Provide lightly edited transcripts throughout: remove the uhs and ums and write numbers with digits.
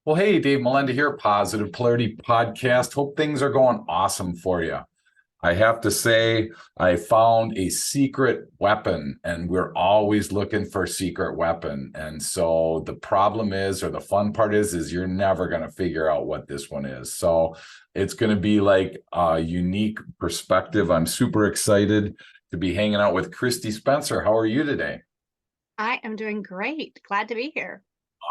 Well, hey, Dave Melinda here, Positive Polarity Podcast. Hope things are going awesome for you. I have to say, I found a secret weapon, and we're always looking for a secret weapon. And so the problem is, or the fun part is you're never going to figure out what this one is. So it's going to be like a unique perspective. I'm super excited to be hanging out with Kristi Spencer. How are you today? I am doing great. Glad to be here.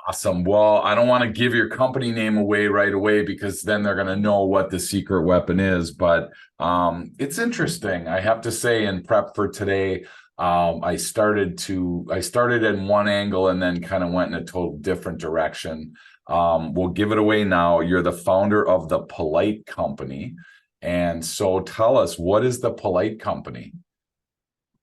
Awesome. Well, I don't want to give your company name away right away because then they're going to know what the secret weapon is. But it's interesting. I have to say, in prep for today, I started in one angle and then kind of went in a total different direction. We'll give it away now. You're the founder of the Polite Company, and so tell us, what is the Polite Company?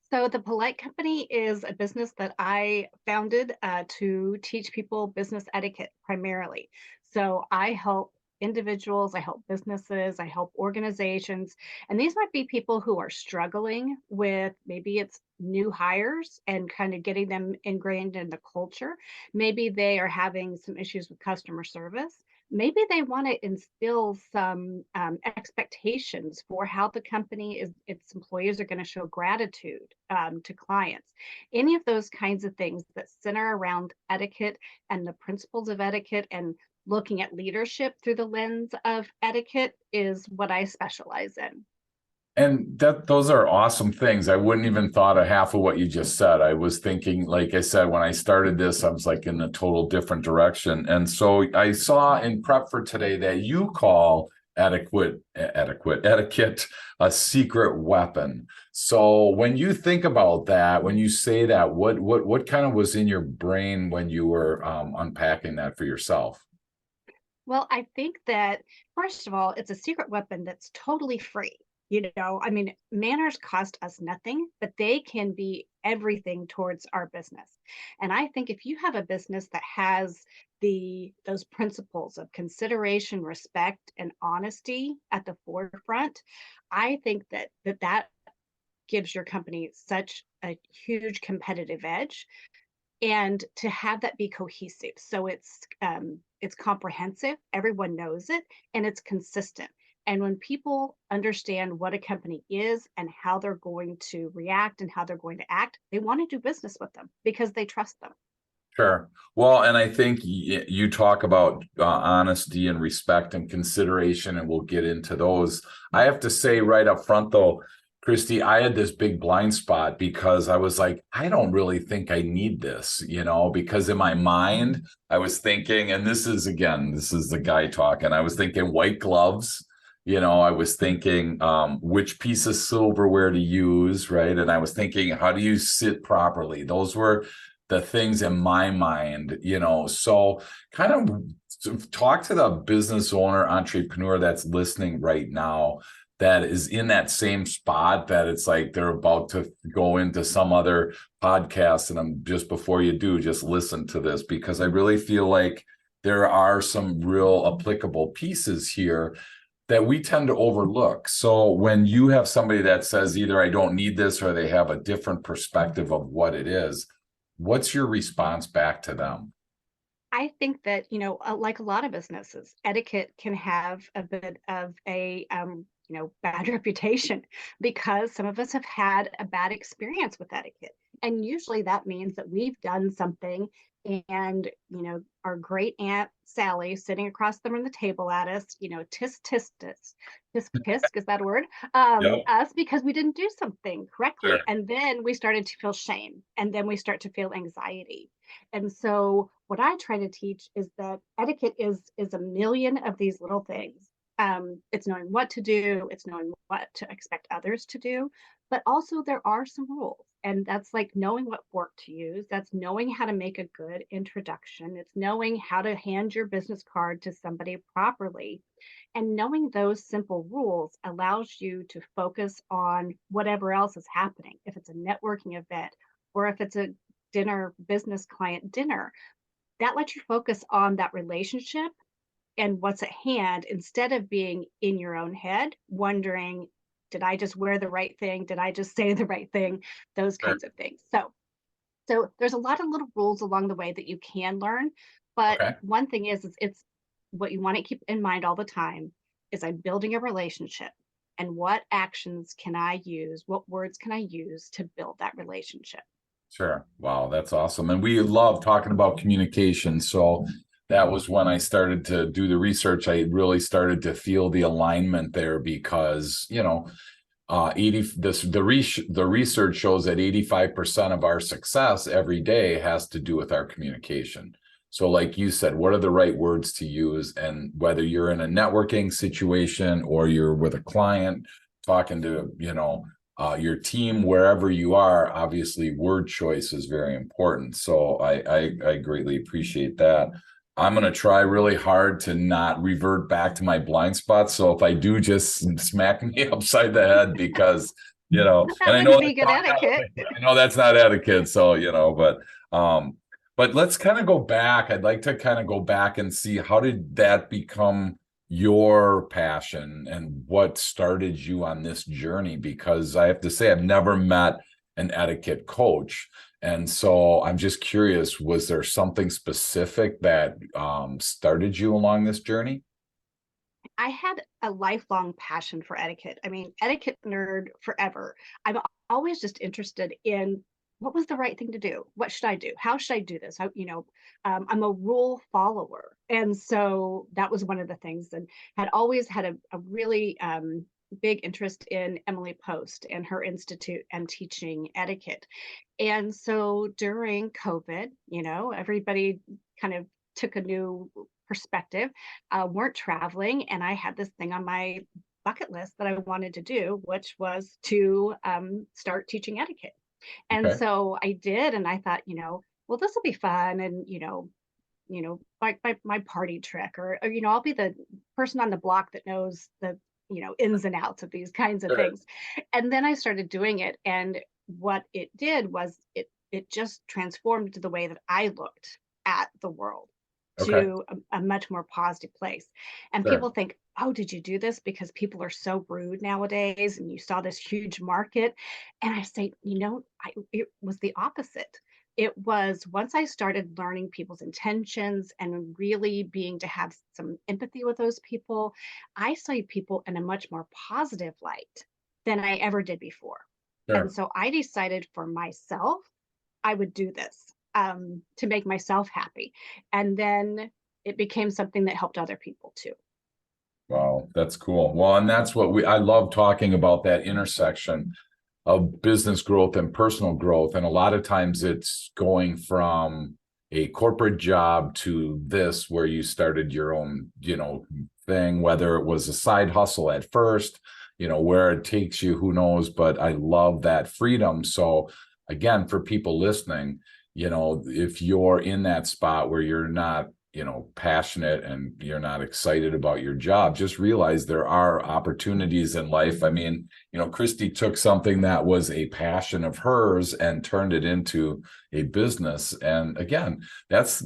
So, the Polite Company is a business that I founded to teach people business etiquette primarily. So, I help individuals, I help businesses, I help organizations, and these might be people who are struggling with maybe it's new hires and kind of getting them ingrained in the culture. Maybe they are having some issues with customer service. Maybe they want to instill some expectations for how the company is, its employees are going to show gratitude to clients. Any of those kinds of things that center around etiquette and the principles of etiquette and looking at leadership through the lens of etiquette is what I specialize in. And that those are awesome things. I wouldn't even thought of half of what you just said. I was thinking, like I said, when I started this, I was like in a total different direction. And so I saw in prep for today that you call etiquette a secret weapon. So when you think about that, when you say that, what kind of was in your brain when you were unpacking that for yourself? Well, I think that, first of all, it's a secret weapon that's totally free. I mean, manners cost us nothing, but they can be everything towards our business. And I think if you have a business that has those principles of consideration, respect, and honesty at the forefront, I think that gives your company such a huge competitive edge, and to have that be cohesive, so it's comprehensive, everyone knows it, and it's consistent. And when people understand what a company is and how they're going to react and how they're going to act, they want to do business with them because they trust them. Sure. Well, and I think you talk about honesty and respect and consideration, and we'll get into those. I have to say right up front, though, Kristi, I had this big blind spot because I was like, I don't really think I need this, because in my mind, I was thinking, and this is the guy talking, I was thinking white gloves. I was thinking which piece of silverware to use, right? And I was thinking, how do you sit properly? Those were the things in my mind, so kind of talk to the business owner, entrepreneur that's listening right now that is in that same spot that it's like they're about to go into some other podcast. And I'm just before you do, just listen to this because I really feel like there are some real applicable pieces here that we tend to overlook. So when you have somebody that says either I don't need this or they have a different perspective of what it is, what's your response back to them? I think that, like a lot of businesses, etiquette can have a bit of a bad reputation because some of us have had a bad experience with etiquette. And usually that means that we've done something, and, our great Aunt Sally sitting across from the table at us, tisk tisk, is that a word? Yep. Us, because we didn't do something Sure. correctly. And then we started to feel shame, and then we start to feel anxiety. And so what I try to teach is that etiquette is a million of these little things. It's knowing what to do, it's knowing what to expect others to do, but also there are some rules. And that's like knowing what fork to use, that's knowing how to make a good introduction, it's knowing how to hand your business card to somebody properly. And knowing those simple rules allows you to focus on whatever else is happening. If it's a networking event or if it's a dinner, business client dinner, that lets you focus on that relationship and what's at hand instead of being in your own head, wondering, did I just wear the right thing? Did I just say the right thing? Those Sure. kinds of things. So there's a lot of little rules along the way that you can learn. But Okay. one thing is it's what you want to keep in mind all the time is I'm building a relationship. And what actions can I use? What words can I use to build that relationship? Sure. Wow, that's awesome. And we love talking about communication. So that was when I started to do the research. I really started to feel the alignment there because, 80 this the research shows that 85% of our success every day has to do with our communication. So like you said, what are the right words to use? And whether you're in a networking situation or you're with a client talking to, your team, wherever you are, obviously word choice is very important. So I greatly appreciate that. I'm going to try really hard to not revert back to my blind spots. So if I do, just smack me upside the head because, and That wouldn't be good etiquette. I know that's not etiquette. So, but let's kind of go back. I'd like to kind of go back and see how did that become your passion and what started you on this journey? Because I have to say, I've never met an etiquette coach. And so I'm just curious, was there something specific that started you along this journey? I had a lifelong passion for etiquette. I mean, etiquette nerd forever. I'm always just interested in what was the right thing to do? What should I do? How should I do this? I'm a rule follower. And so that was one of the things, and had always had a really big interest in Emily Post and her institute and teaching etiquette. And so during COVID, everybody kind of took a new perspective, weren't traveling. And I had this thing on my bucket list that I wanted to do, which was to start teaching etiquette. And Okay. so I did, and I thought, well, this will be fun, and my party trick, or I'll be the person on the block that knows the ins and outs of these kinds of Sure. things. And then I started doing it, and what it did was it just transformed the way that I looked at the world Okay. to a much more positive place. And people Sure. think, oh, did you do this because people are so rude nowadays and you saw this huge market? And I say, it was the opposite. It was once I started learning people's intentions and really being to have some empathy with those people, I saw people in a much more positive light than I ever did before. And Sure. so I decided for myself, I would do this to make myself happy. And then it became something that helped other people too. Wow, that's cool. Well, and that's what I love talking about that intersection of business growth and personal growth. And a lot of times it's going from a corporate job to this, where you started your own, thing, whether it was a side hustle at first, where it takes you, who knows, but I love that freedom. So again, for people listening, if you're in that spot where you're not passionate and you're not excited about your job, just realize there are opportunities in life. I mean, Kristi took something that was a passion of hers and turned it into a business. And again, that's,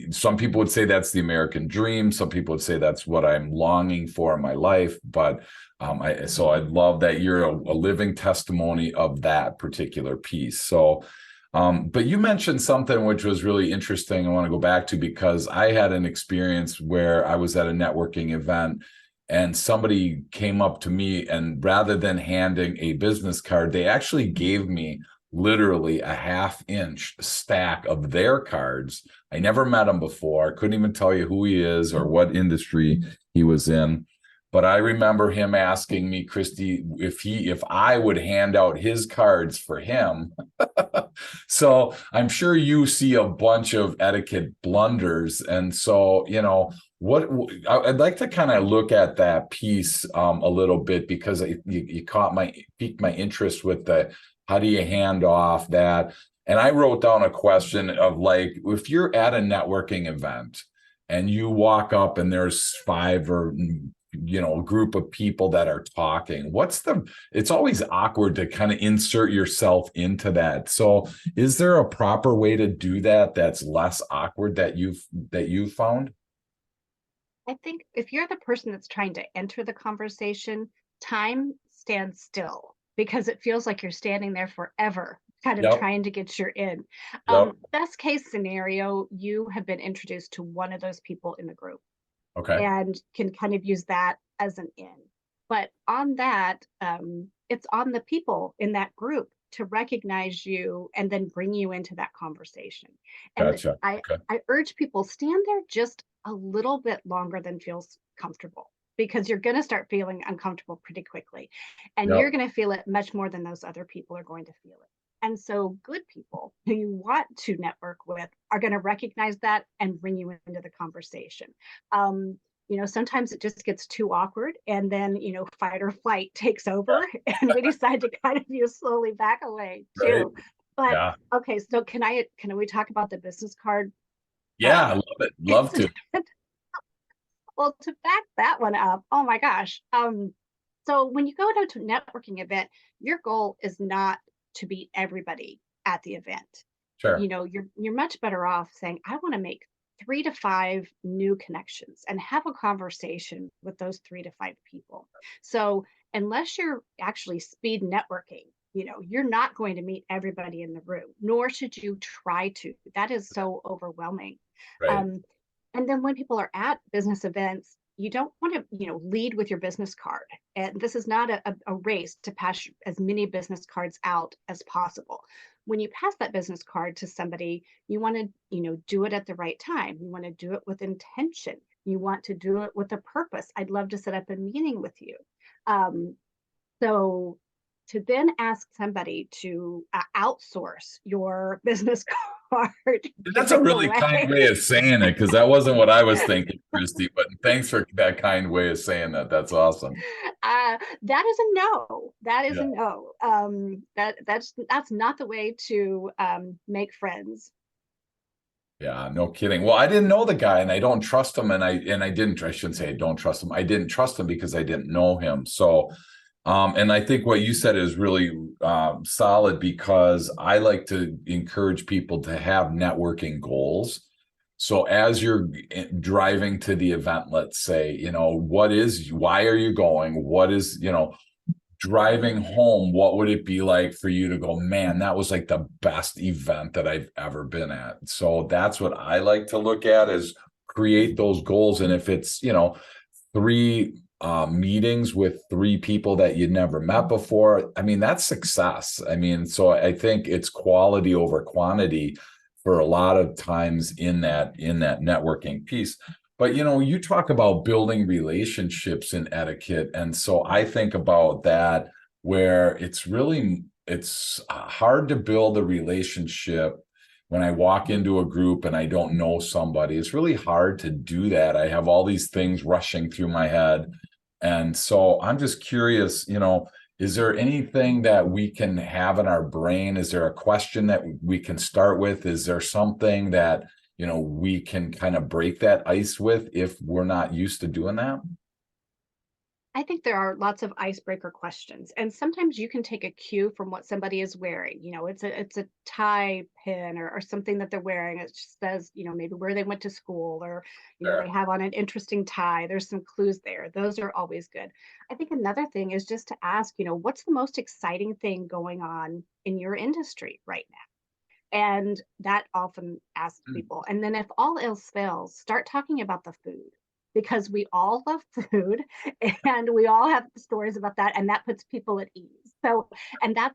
some people would say that's the American dream. Some people would say that's what I'm longing for in my life. But I love that you're a living testimony of that particular piece. So but you mentioned something which was really interesting. I want to go back to because I had an experience where I was at a networking event and somebody came up to me, and rather than handing a business card, they actually gave me literally a half-inch stack of their cards. I never met him before. Couldn't even tell you who he is or what industry he was in. But I remember him asking me, Kristi, if I would hand out his cards for him. So I'm sure you see a bunch of etiquette blunders. And so, what I'd like to kind of look at that piece a little bit, because you piqued my interest with the how do you hand off that? And I wrote down a question of like, if you're at a networking event and you walk up and there's five or a group of people that are talking, it's always awkward to kind of insert yourself into that. So is there a proper way to do that that's less awkward that you've found? I think if you're the person that's trying to enter the conversation, time stands still because it feels like you're standing there forever, kind of Yep. trying to get your in. Yep. Best case scenario, you have been introduced to one of those people in the group. Okay. and can kind of use that as an in. But on that, it's on the people in that group to recognize you and then bring you into that conversation. And Gotcha. I, Okay. I urge people stand there just a little bit longer than feels comfortable, because you're going to start feeling uncomfortable pretty quickly. And you're Yep. going to feel it much more than those other people are going to feel it. And so good people who you want to network with are going to recognize that and bring you into the conversation. Um, sometimes it just gets too awkward, and then, fight or flight takes over, and we decide to kind of slowly back away Right. too. But Yeah. okay, so can we talk about the business card Yeah. I uh love it. Love to. incident? Well, to back that one up, oh my gosh. So when you go to a networking event, your goal is not to beat everybody at the event. Sure. You're much better off saying, I want to make 3 to 5 new connections and have a conversation with those 3 to 5 people. So unless you're actually speed networking, you're not going to meet everybody in the room, nor should you try to. That is so overwhelming. Right. Um, and then when people are at business events, you don't want to, lead with your business card. And this is not a race to pass as many business cards out as possible. When you pass that business card to somebody, you want to, do it at the right time. You want to do it with intention. You want to do it with a purpose. I'd love to set up a meeting with you. Um, so to then ask somebody to outsource your business card, That's a giving really kind way away of saying it, because that wasn't what I was thinking, Kristi. But thanks for that kind way of saying that. That's awesome. that is a no. That is Yeah. a no. That's not the way to make friends. Yeah, no kidding. Well, I didn't know the guy and I don't trust him. I shouldn't say I don't trust him. I didn't trust him because I didn't know him. So and I think what you said is really solid, because I like to encourage people to have networking goals. So as you're driving to the event, let's say, why are you going? What is, driving home, what would it be like for you to go, man, that was like the best event that I've ever been at? So that's what I like to look at, is create those goals. And if it's, three meetings with three people that you'd never met before, I mean, that's success. I mean, so I think it's quality over quantity for a lot of times in that networking piece. But you talk about building relationships in etiquette, and so I think about that, where it's hard to build a relationship when I walk into a group and I don't know somebody. It's really hard to do that. I have all these things rushing through my head. And so I'm just curious, is there anything that we can have in our brain? Is there a question that we can start with? Is there something that, we can kind of break that ice with if we're not used to doing that? I think there are lots of icebreaker questions, and sometimes you can take a cue from what somebody is wearing. It's a tie pin, or something that they're wearing. It just says, maybe where they went to school, or they Sure. have on an interesting tie. There's some clues there. Those are always good. I think another thing is just to ask, what's the most exciting thing going on in your industry right now? And that often asks people. And then if all else fails, start talking about the food, because we all love food and we all have stories about that, and that puts people at ease. So, and that's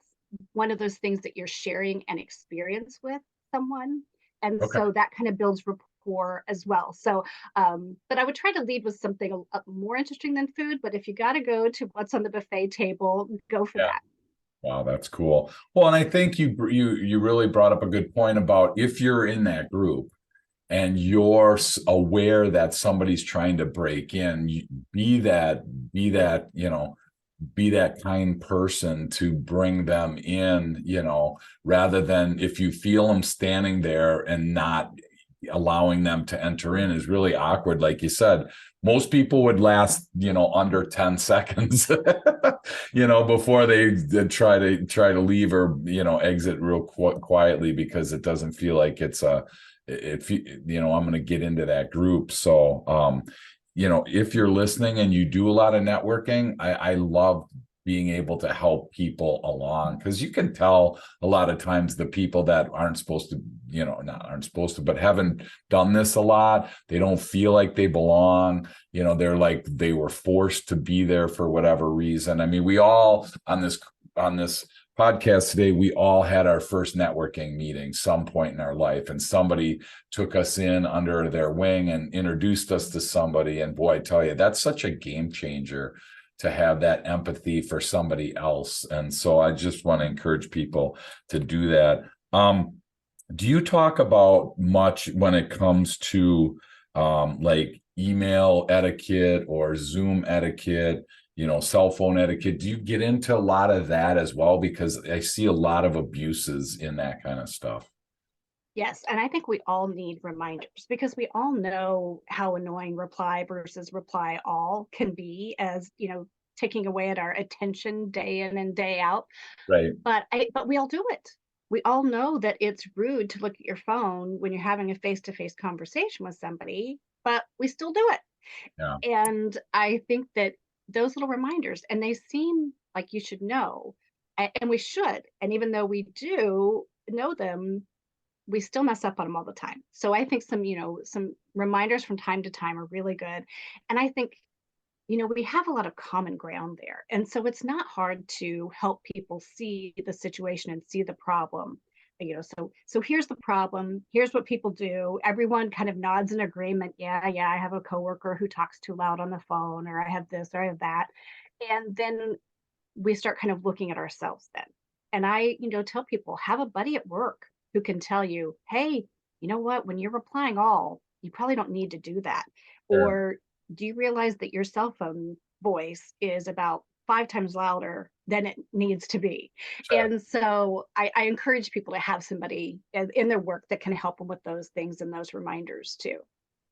one of those things that you're sharing an experience with someone. And Okay. so that kind of builds rapport as well. So, but I would try to lead with something more interesting than food. But if you got to go to what's on the buffet table, go for Yeah. that. Wow, that's cool. Well, and I think you really brought up a good point about, if you're in that group and you're aware that somebody's trying to break in, be that kind person to bring them in, rather than, if you feel them standing there and not allowing them to enter in, is really awkward. Like you said, most people would last, under 10 seconds, before they try to leave, or, exit real quietly, because it doesn't feel like it's I'm going to get into that group. So, if you're listening and you do a lot of networking, I love being able to help people along, because you can tell a lot of times the people that aren't supposed to, not aren't supposed to, but haven't done this a lot, they don't feel like they belong. They're like they were forced to be there for whatever reason. I mean, we all on this podcast today, we all had our first networking meeting some point in our life, and somebody took us in under their wing and introduced us to somebody. And boy, I tell you, that's such a game changer to have that empathy for somebody else. And so I just want to encourage people to do that. Do you talk about much when it comes to like email etiquette or Zoom etiquette, cell phone etiquette? Do you get into a lot of that as well? Because I see a lot of abuses in that kind of stuff. Yes, and I think we all need reminders because we all know how annoying reply versus reply all can be, as taking away at our attention day in and day out. Right. But we all do it. We all know that it's rude to look at your phone when you're having a face-to-face conversation with somebody, but we still do it. Yeah. And I think that those little reminders, and they seem like you should know, and we should. And even though we do know them, we still mess up on them all the time. So I think some reminders from time to time are really good. And I think, we have a lot of common ground there. And so it's not hard to help people see the situation and see the problem. So here's the problem. Here's what people do. Everyone kind of nods in agreement. Yeah, I have a coworker who talks too loud on the phone, or I have this, or I have that. And then we start kind of looking at ourselves then. And I, tell people, have a buddy at work who can tell you, hey, you know what, when you're replying all, you probably don't need to do that. Sure. Or do you realize that your cell phone voice is about 5 times louder than it needs to be? Sure. And so I encourage people to have somebody in their work that can help them with those things and those reminders too.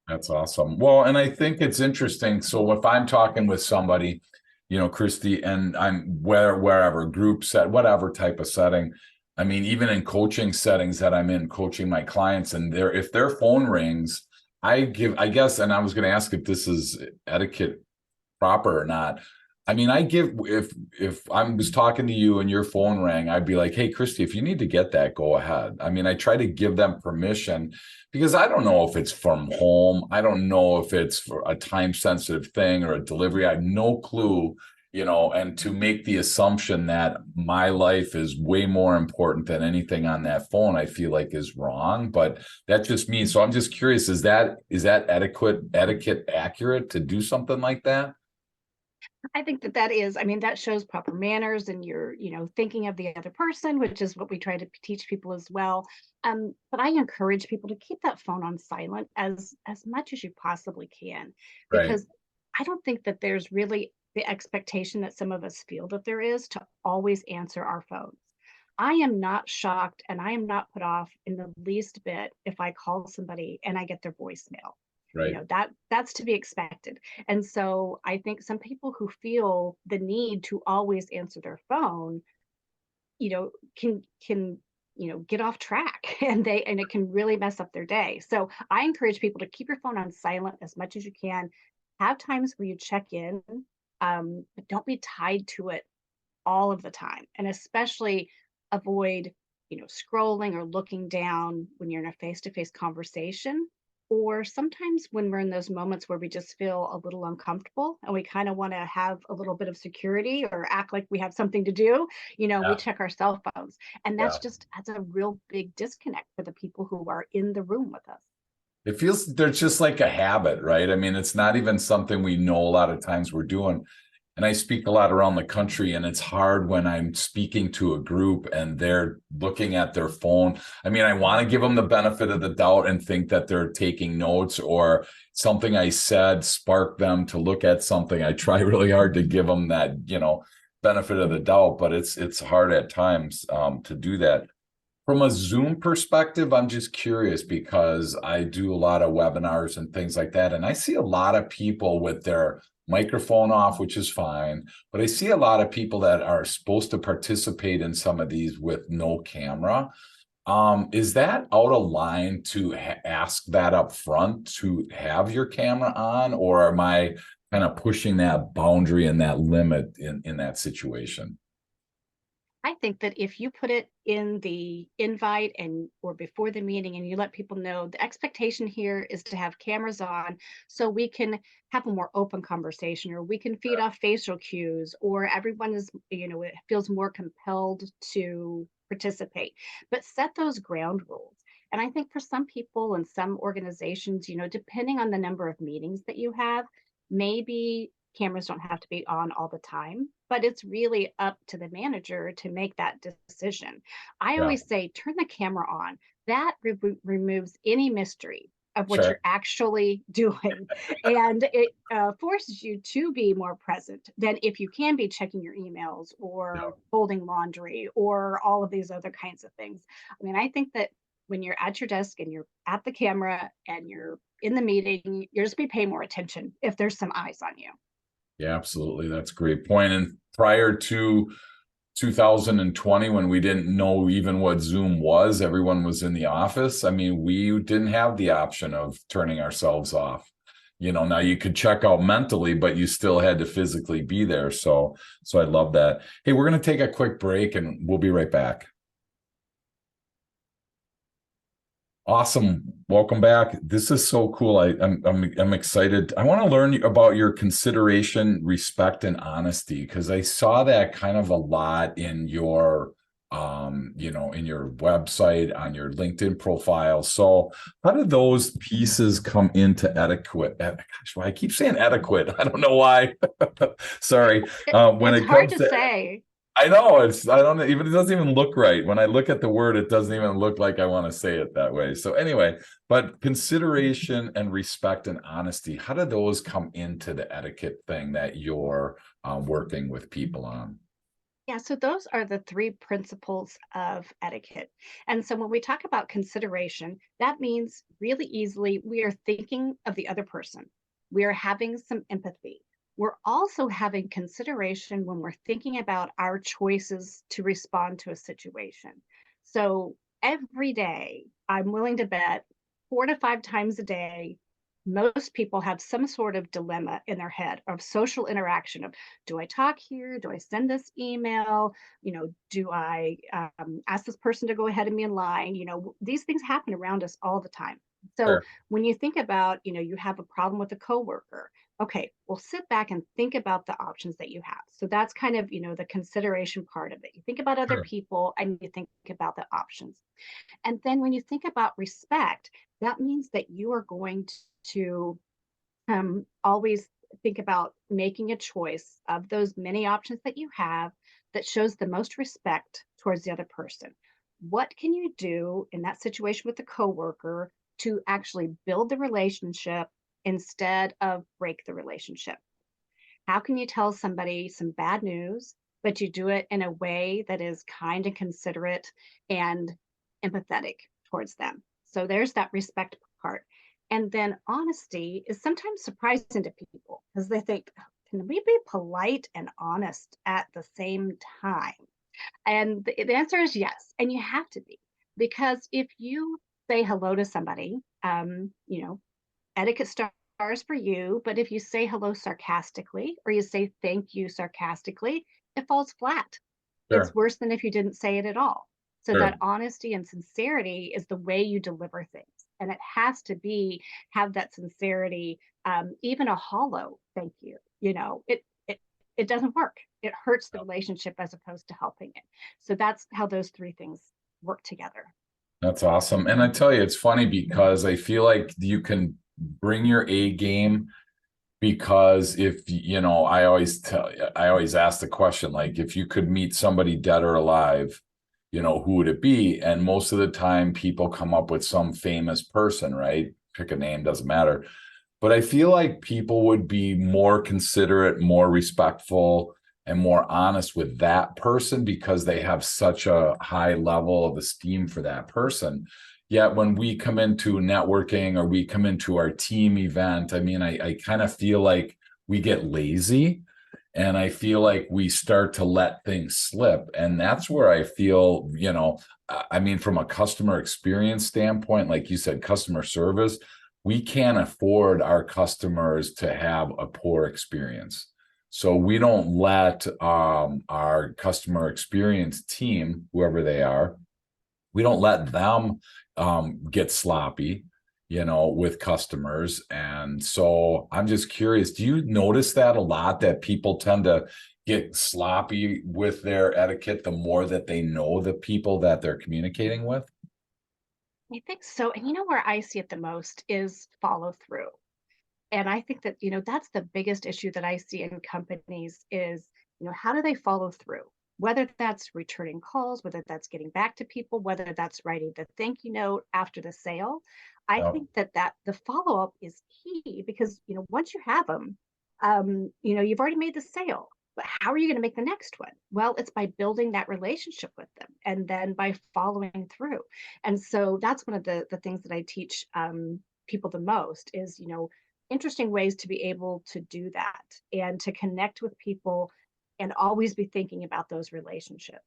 That's awesome. Well, and I think it's interesting. So if I'm talking with somebody, Kristi, and I'm wherever group set, whatever type of setting, I mean, even in coaching settings that I'm in, coaching my clients, and if their phone rings, I guess, and I was going to ask if this is etiquette proper or not. I mean, if I was talking to you and your phone rang, I'd be like, hey, Kristi, if you need to get that, go ahead. I mean, I try to give them permission because I don't know if it's from home. I don't know if it's for a time sensitive thing or a delivery. I have no clue, and to make the assumption that my life is way more important than anything on that phone, I feel like is wrong. But that's just me. So I'm just curious, is that etiquette accurate to do something like that? I think that is, I mean, that shows proper manners and you're, thinking of the other person, which is what we try to teach people as well. But I encourage people to keep that phone on silent as much as you possibly can, Right. because I don't think that there's really the expectation that some of us feel that there is to always answer our phones. I am not shocked and I am not put off in the least bit if I call somebody and I get their voicemail. Right. That's to be expected. And so I think some people who feel the need to always answer their phone, can get off track and it can really mess up their day. So I encourage people to keep your phone on silent as much as you can. Have times where you check in, but don't be tied to it all of the time, and especially avoid scrolling or looking down when you're in a face-to-face conversation, or sometimes when we're in those moments where we just feel a little uncomfortable and we kind of want to have a little bit of security or act like we have something to do, we Yeah. check our cell phones, and Yeah. that's a real big disconnect for the people who are in the room with us. It feels there's just like a habit, right? I mean, it's not even something we know a lot of times we're doing. And I speak a lot around the country, and it's hard when I'm speaking to a group and they're looking at their phone. I mean, I want to give them the benefit of the doubt and think that they're taking notes, or something I said sparked them to look at something. I try really hard to give them that, benefit of the doubt, but it's hard at times to do that. From a Zoom perspective, I'm just curious because I do a lot of webinars and things like that. And I see a lot of people with their microphone off, which is fine. But I see a lot of people that are supposed to participate in some of these with no camera. Is that out of line to ask that up front to have your camera on? Or am I kind of pushing that boundary and that limit in that situation. I think that if you put it in the invite and or before the meeting and you let people know the expectation here is to have cameras on so we can have a more open conversation, or we can feed off facial cues, or everyone is, it feels more compelled to participate. But set those ground rules. And I think for some people and some organizations, depending on the number of meetings that you have, maybe cameras don't have to be on all the time, but it's really up to the manager to make that decision. I Yeah, always say turn the camera on. That removes any mystery of what sure. you're actually doing, and it forces you to be more present than if you can be checking your emails Yeah. or folding laundry or all of these other kinds of things. I mean, I think that when you're at your desk and you're at the camera and you're in the meeting, you're just be paying more attention if there's some eyes on you. Yeah, absolutely. That's a great point. And prior to 2020, when we didn't know even what Zoom was, everyone was in the office. I mean, we didn't have the option of turning ourselves off. Now you could check out mentally, but you still had to physically be there. So I love that. Hey, we're going to take a quick break and we'll be right back. Awesome. Welcome back. This is so cool. I'm excited. I want to learn about your consideration, respect, and honesty, because I saw that kind of a lot in your in your website, on your LinkedIn profile. So how do those pieces come into etiquette? Gosh, I keep saying etiquette. I don't know why. Sorry. When It's it hard comes to to say. I know I don't even, it doesn't even look right. When I look at the word, it doesn't even look like I want to say it that way. So anyway, but consideration and respect and honesty, how do those come into the etiquette thing that you're working with people on? Yeah, so those are the three principles of etiquette. And so when we talk about consideration, that means really easily we are thinking of the other person. We are having some empathy. We're also having consideration when we're thinking about our choices to respond to a situation. So every day, I'm willing to bet 4 to 5 times a day, most people have some sort of dilemma in their head of social interaction of, do I talk here? Do I send this email? Do I ask this person to go ahead of me in line? These things happen around us all the time. So Sure, when you think about, you have a problem with a coworker, okay, well, sit back and think about the options that you have. So that's kind of, the consideration part of it. You think about other sure, people and you think about the options. And then when you think about respect, that means that you are going to always think about making a choice of those many options that you have that shows the most respect towards the other person. What can you do in that situation with the coworker to actually build the relationship instead of break the relationship? How can you tell somebody some bad news, but you do it in a way that is kind and considerate and empathetic towards them? So there's that respect part. And then honesty is sometimes surprising to people because they think, can we be polite and honest at the same time? And the answer is yes. And you have to be, because if you say hello to somebody, etiquette stars for you, but if you say hello sarcastically or you say thank you sarcastically, it falls flat. It's sure, worse than if you didn't say it at all. So sure. that honesty and sincerity is the way you deliver things. And it has to be have that sincerity, even a hollow thank you. It doesn't work. It hurts the relationship as opposed to helping it. So that's how those three things work together. That's awesome. And I tell you, it's funny because I feel like you can bring your A game, because if I always ask the question, like, if you could meet somebody dead or alive, who would it be? And most of the time people come up with some famous person, right? Pick a name, doesn't matter. But I feel like people would be more considerate, more respectful, and more honest with that person because they have such a high level of esteem for that person. Yet when we come into networking or we come into our team event, I mean, I kind of feel like we get lazy, and I feel like we start to let things slip. And that's where I feel, I mean, from a customer experience standpoint, like you said, customer service, we can't afford our customers to have a poor experience. So we don't let our customer experience team, whoever they are, we don't let them get sloppy, with customers. And so I'm just curious, do you notice that a lot, that people tend to get sloppy with their etiquette the more that they know the people that they're communicating with? I think so. And where I see it the most is follow through. And I think that, that's the biggest issue that I see in companies is, how do they follow through? Whether that's returning calls, whether that's getting back to people, whether that's writing the thank you note after the sale. I Yeah, think that the follow up is key because, once you have them, you've already made the sale. But how are you going to make the next one? Well, it's by building that relationship with them and then by following through. And so that's one of the things that I teach people the most is, interesting ways to be able to do that and to connect with people and always be thinking about those relationships.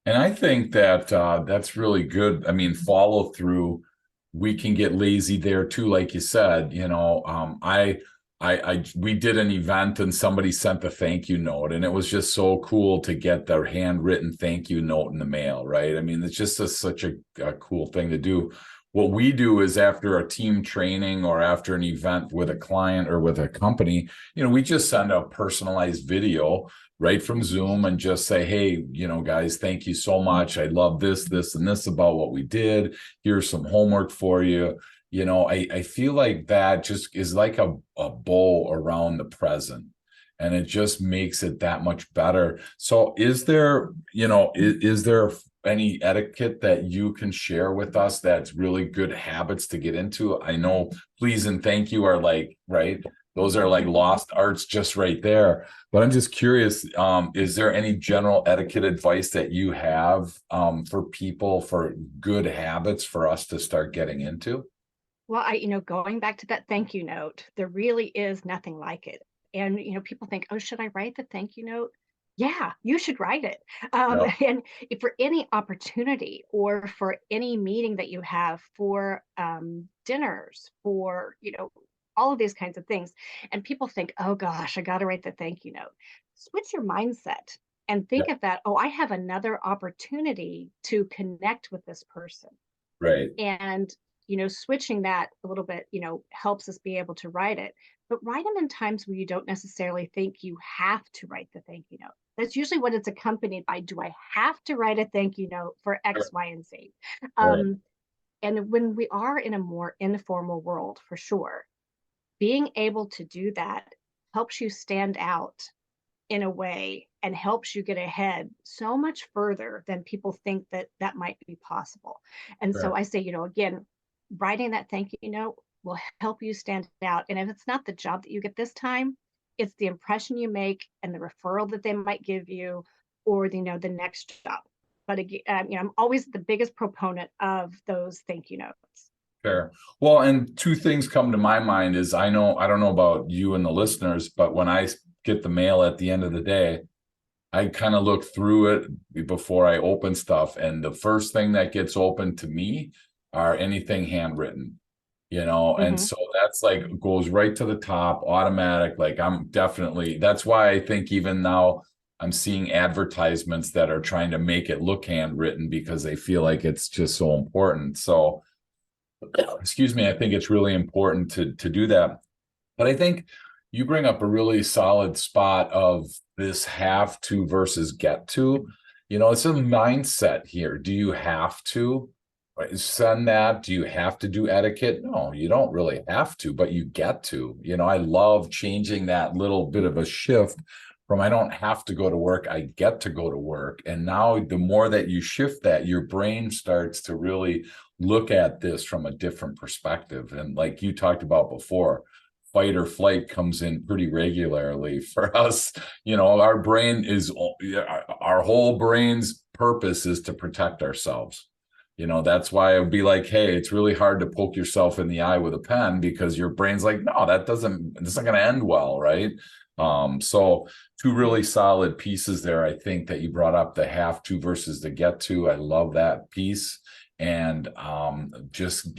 and I think that that's really good. I mean, follow through. We can get lazy there too, like you said. We did an event and somebody sent a thank you note, and it was just so cool to get their handwritten thank you note in the mail, right? I mean, it's just such a cool thing to do. What we do is after a team training or after an event with a client or with a company, we just send a personalized video right from Zoom and just say, hey, guys, thank you so much. I love this, this, and this about what we did. Here's some homework for you. I feel like that just is like a bow around the present. And it just makes it that much better. So is there, is there any etiquette that you can share with us that's really good habits to get into? I know please and thank you are like, right? Those are like lost arts just right there. But I'm just curious, is there any general etiquette advice that you have for people for good habits for us to start getting into? Well, going back to that thank you note, there really is nothing like it. And, people think, oh, should I write the thank you note? Yeah, you should write it. Yeah, And if for any opportunity or for any meeting that you have for dinners, for, all of these kinds of things. And people think, oh gosh, I got to write the thank you note. Switch your mindset and yeah, think of that. Oh, I have another opportunity to connect with this person right, and switching that a little bit helps us be able to write it, but write them in times where you don't necessarily think you have to write the thank you note. That's usually what it's accompanied by. Do I have to write a thank you note for right, X, Y, and Z? right, um, and when we are in a more informal world, for sure, being able to do that helps you stand out in a way and helps you get ahead so much further than people think that that might be possible. And so right. I say, again, writing that thank you note will help you stand out. And if it's not the job that you get this time, it's the impression you make and the referral that they might give you or the next job. But again, I'm always the biggest proponent of those thank you notes. Fair. Well, and two things come to my mind is I don't know about you and the listeners, but when I get the mail at the end of the day, I kind of look through it before I open stuff. And the first thing that gets open to me are anything handwritten, and Mm-hmm. so that's like goes right to the top, automatic. Like that's why I think even now I'm seeing advertisements that are trying to make it look handwritten because they feel like it's just so important. So excuse me, I think it's really important to do that. But I think you bring up a really solid spot of this have to versus get to. It's a mindset here. Do you have to send that? Do you have to do etiquette? No, you don't really have to, but you get to. I love changing that little bit of a shift from I don't have to go to work, I get to go to work. And now the more that you shift that, your brain starts to really look at this from a different perspective. And like you talked about before, fight or flight comes in pretty regularly for us. Our brain is our whole brain's purpose is to protect ourselves. That's why it would be like, hey, it's really hard to poke yourself in the eye with a pen because your brain's like, no, it's not going to end well, right? So two really solid pieces there. I think that you brought up the have to versus the get to. I love that piece. And just,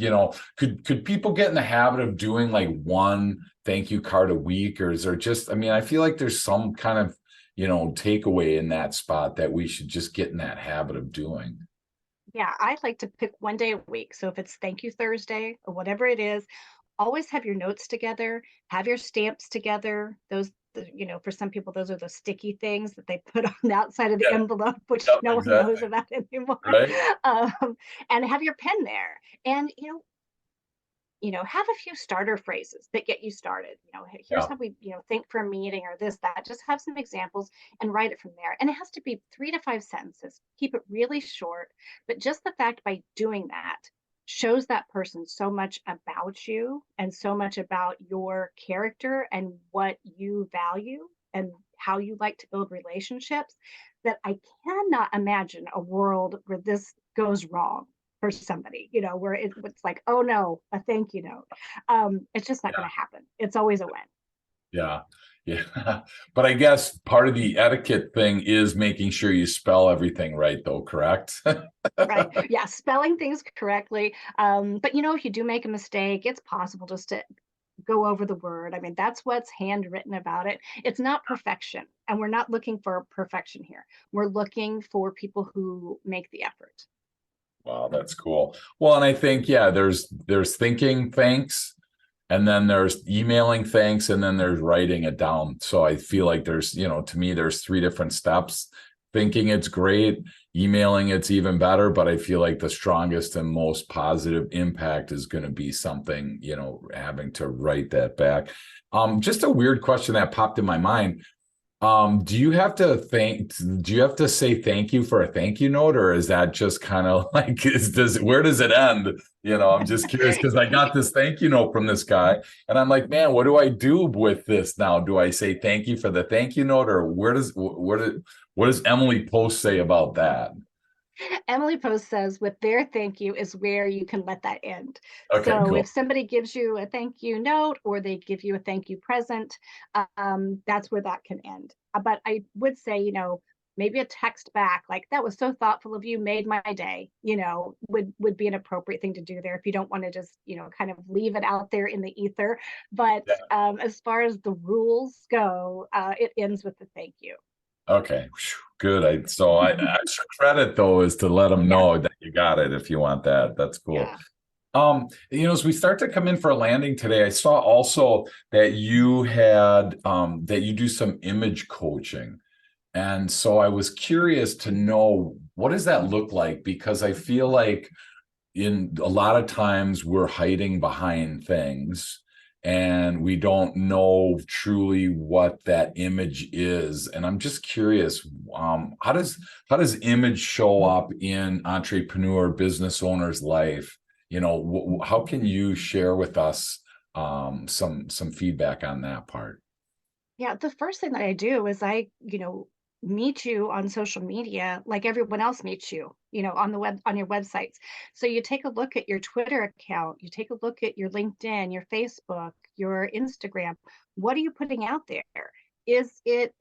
could people get in the habit of doing like one thank you card a week, or is there just, I mean, I feel like there's some kind of, takeaway in that spot that we should just get in that habit of doing. Yeah, I like to pick one day a week. So if it's Thank You Thursday or whatever it is, always have your notes together, have your stamps together. For some people, those are the sticky things that they put on the outside of the Yeah, envelope, which yep, no one knows exactly. about anymore. Right. Um, and have your pen there. And have a few starter phrases that get you started. Here's Yeah. how we, think for a meeting or this, that. Just have some examples and write it from there. And it has to be 3 to 5 sentences. Keep it really short. But just the fact by doing that shows that person so much about you and so much about your character and what you value and how you like to build relationships, that I cannot imagine a world where this goes wrong for somebody, where it's like, oh no, a thank you note. It's just not Yeah. going to happen. It's always a win. Yeah. Yeah. But I guess part of the etiquette thing is making sure you spell everything right, though, correct? Right. Yeah. Spelling things correctly. But if you do make a mistake, it's possible just to go over the word. I mean, that's what's handwritten about it. It's not perfection. And we're not looking for perfection here. We're looking for people who make the effort. Wow, that's cool. Well, and I think, yeah, there's thinking thanks, and then there's emailing thanks, and then there's writing it down. So I feel like there's, to me, there's three different steps. Thinking it's great, emailing it's even better, but I feel like the strongest and most positive impact is going to be something, having to write that back. Just a weird question that popped in my mind. Do you have to say thank you for a thank you note, or is that just kind of like, where does it end? I'm just curious because I got this thank you note from this guy, and I'm like, man, what do I do with this now? Do I say thank you for the thank you note, or what does Emily Post say about that? Emily Post says with their thank you is where you can let that end. Okay, So if cool. somebody gives you a thank you note or they give you a thank you present, that's where that can end. But I would say, maybe a text back like, that was so thoughtful of you, made my day, would be an appropriate thing to do there if you don't want to just, kind of leave it out there in the ether. But Yeah. as far as the rules go, it ends with the thank you. Okay, good. I extra credit though is to let them Yeah. know that you got it if you want that. That's cool. Yeah. As we start to come in for a landing today, I saw also that you do some image coaching. And so I was curious to know, what does that look like? Because I feel like in a lot of times we're hiding behind things and we don't know truly what that image is. And I'm just curious, how does image show up in entrepreneur business owner's life? How can you share with us some feedback on that part? Yeah, the first thing that I do is I, meet you on social media like everyone else meets you, on the web, on your websites. So you take a look at your Twitter account, you take a look at your LinkedIn, your Facebook, your Instagram. What are you putting out there? Is it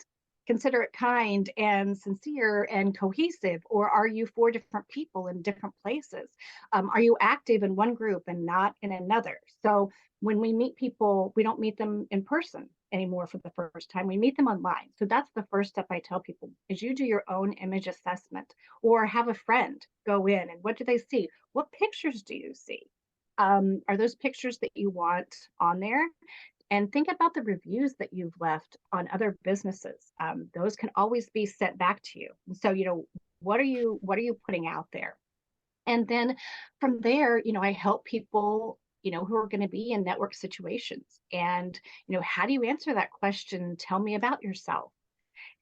considerate, kind, and sincere and cohesive, or are you four different people in different places? Are you active in one group and not in another? So when we meet people, we don't meet them in person anymore for the first time. We meet them online. So that's the first step I tell people is you do your own image assessment or have a friend go in and what do they see? What pictures do you see? Are those pictures that you want on there? And think about the reviews that you've left on other businesses. Those can always be sent back to you. So, what are you putting out there? And then from there, I help people, who are going to be in network situations. And, how do you answer that question? Tell me about yourself.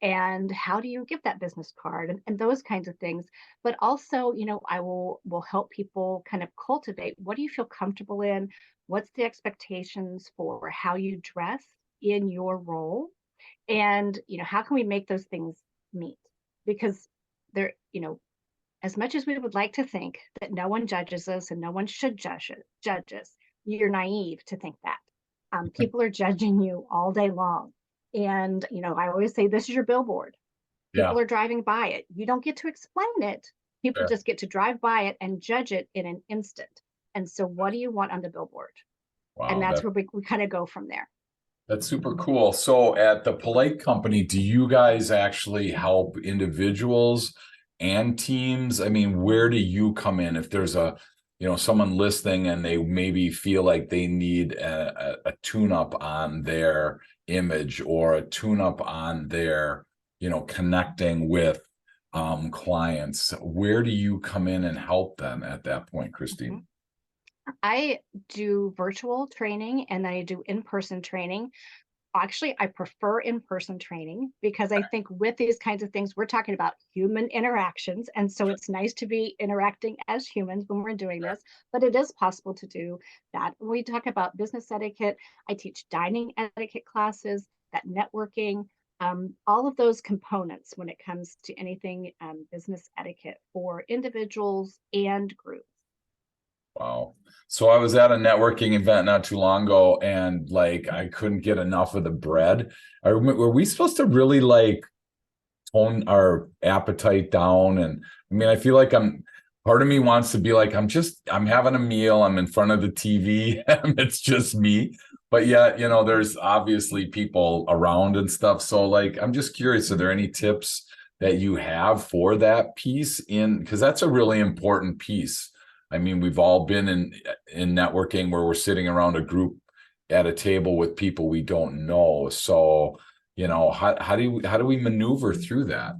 And how do you give that business card and those kinds of things. But also, I will help people kind of cultivate what do you feel comfortable in? What's the expectations for how you dress in your role? And, how can we make those things meet? Because there, as much as we would like to think that no one judges us and no one should judge us, you're naive to think that. People are judging you all day long. And, I always say this is your billboard. Yeah. People are driving by it. You don't get to explain it, People Sure. just get to drive by it and judge it in an instant. And so what do you want on the billboard? And Wow, that's where we kind of go from there. that's super cool. So at the Polite Company, do you guys actually help individuals and teams? I mean, where do you come in if there's a, someone listening and they maybe feel like they need a tune-up on their image or a tune-up on their, connecting with clients? Where do you come in and help them at that point, Kristi? Mhm. I do virtual training and I do in-person training. Actually, I prefer in-person training because I think with these kinds of things, we're talking about human interactions. And so it's nice to be interacting as humans when we're doing this, but it is possible to do that. When we talk about business etiquette, I teach dining etiquette classes, that networking, all of those components when it comes to anything business etiquette for individuals and groups. Wow. So I was at a networking event not too long ago and like I couldn't get enough of the bread. Were we supposed to really like tone our appetite down? And I mean, I feel like part of me wants to be like, I'm having a meal, I'm in front of the TV, and it's just me. But yet, there's obviously people around and stuff. So like, I'm just curious, are there any tips that you have for that piece because that's a really important piece. I mean, we've all been in networking where we're sitting around a group at a table with people we don't know. So, how do we maneuver through that?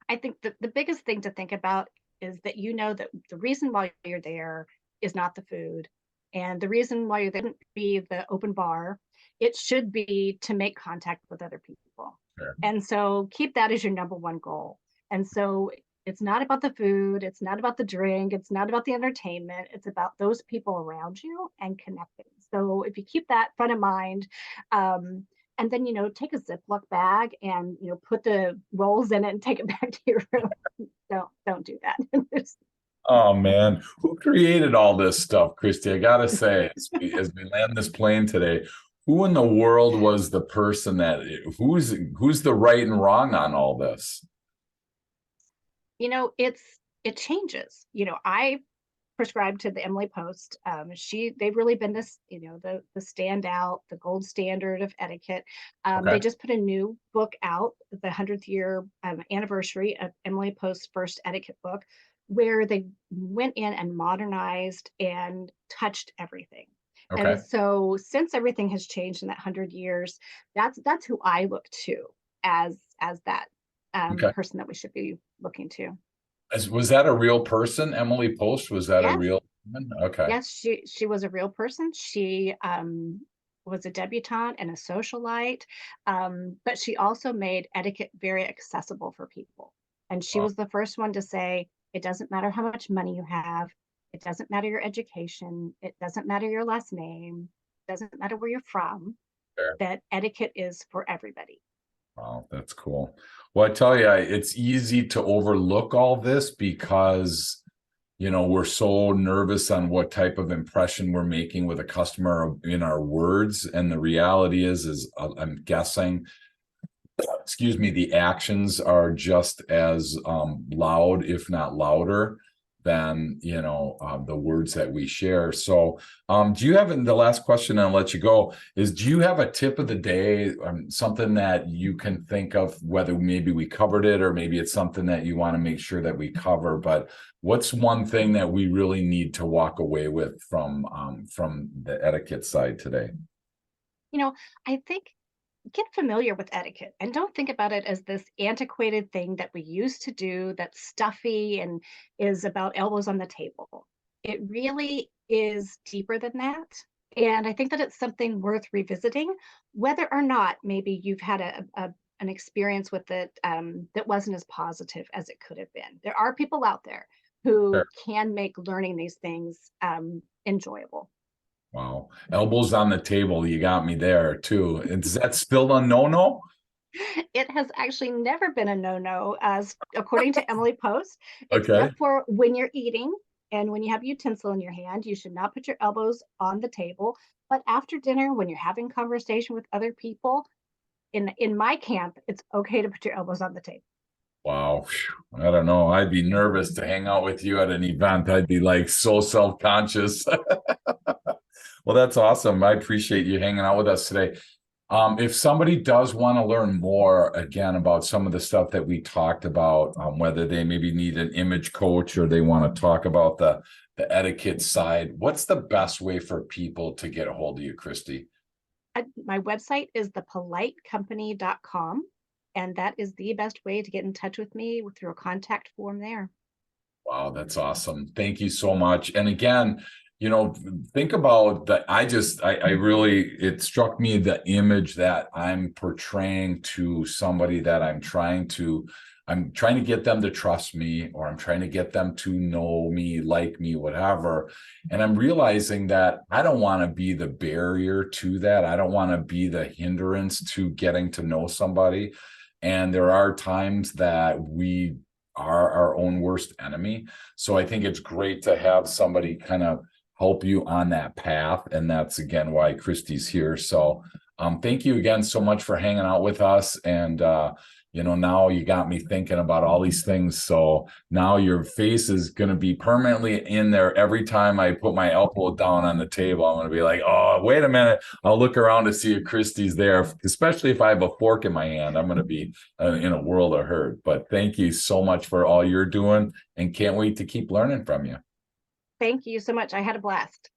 I think the biggest thing to think about is that you know that the reason why you're there is not the food. And the reason why you didn't be the open bar, it should be to make contact with other people. Sure. And so keep that as your number one goal. And so it's not about the food, it's not about the drink, it's not about the entertainment, it's about those people around you and connecting. So if you keep that front of mind, and then take a Ziploc bag and put the rolls in it and take it back to your room. Don't do that. Oh man, who created all this stuff, Kristi? I gotta say, as we land this plane today, who in the world was the person who's the right and wrong on all this? It changes. I prescribed to the Emily Post. They've really been this, the standout, the gold standard of etiquette. They Okay, just put a new book out, the 100th year anniversary of Emily Post's first etiquette book, where they went in and modernized and touched everything. And okay, so, since everything has changed in that 100 years, that's who I look to as that okay. person that we should be looking to. Was that a real person, Emily Post? Was that a Yes, real woman? Okay, yes, she was a real person. She was a debutante and a socialite, but she also made etiquette very accessible for people. And she well, was the first one to say, it doesn't matter how much money you have, it doesn't matter your education, it doesn't matter your last name, it doesn't matter where you're from, fair. that etiquette is for everybody. Wow, that's cool. Well, I tell you, it's easy to overlook all this because we're so nervous on what type of impression we're making with a customer in our words. And the reality is I'm guessing, excuse me, the actions are just as loud, if not louder, than the words that we share. So, do you have the last question? And I'll let you go. Do you have a tip of the day, something that you can think of, whether maybe we covered it or maybe it's something that you want to make sure that we cover? But what's one thing that we really need to walk away with from the etiquette side today? You know, I think get familiar with etiquette and don't think about it as this antiquated thing that we used to do that's stuffy and is about elbows on the table. It really is deeper than that. And I think that it's something worth revisiting, whether or not maybe you've had an experience with it that wasn't as positive as it could have been. There are people out there who can make learning these things enjoyable. Wow. Elbows on the table. You got me there too. Is that still a no-no? It has actually never been a no-no, as according to Emily Post, Okay. except for when you're eating and when you have utensil in your hand, you should not put your elbows on the table. But after dinner, when you're having conversation with other people, in my camp, it's okay to put your elbows on the table. Wow. Phew. I don't know. I'd be nervous to hang out with you at an event. I'd be like so self-conscious. Well, that's awesome. I appreciate you hanging out with us today. If somebody does want to learn more again about some of the stuff that we talked about, whether they maybe need an image coach or they want to talk about the etiquette side, what's the best way for people to get a hold of you, Kristi? My website is thepolitecompany.com, and that is the best way to get in touch with me through a contact form there. Wow, that's awesome. Thank you so much. And again, think about that. I really, it struck me the image that I'm portraying to somebody that I'm trying to get them to trust me, or I'm trying to get them to know me, like me, whatever. And I'm realizing that I don't want to be the barrier to that. I don't want to be the hindrance to getting to know somebody. And there are times that we are our own worst enemy. So I think it's great to have somebody kind of help you on that path. And that's again why Kristi's here. So thank you again so much for hanging out with us. And now you got me thinking about all these things. So now your face is going to be permanently in there. Every time I put my elbow down on the table, I'm going to be like, oh, wait a minute. I'll look around to see if Kristi's there, especially if I have a fork in my hand. I'm going to be in a world of hurt. But thank you so much for all you're doing, and can't wait to keep learning from you. Thank you so much. I had a blast.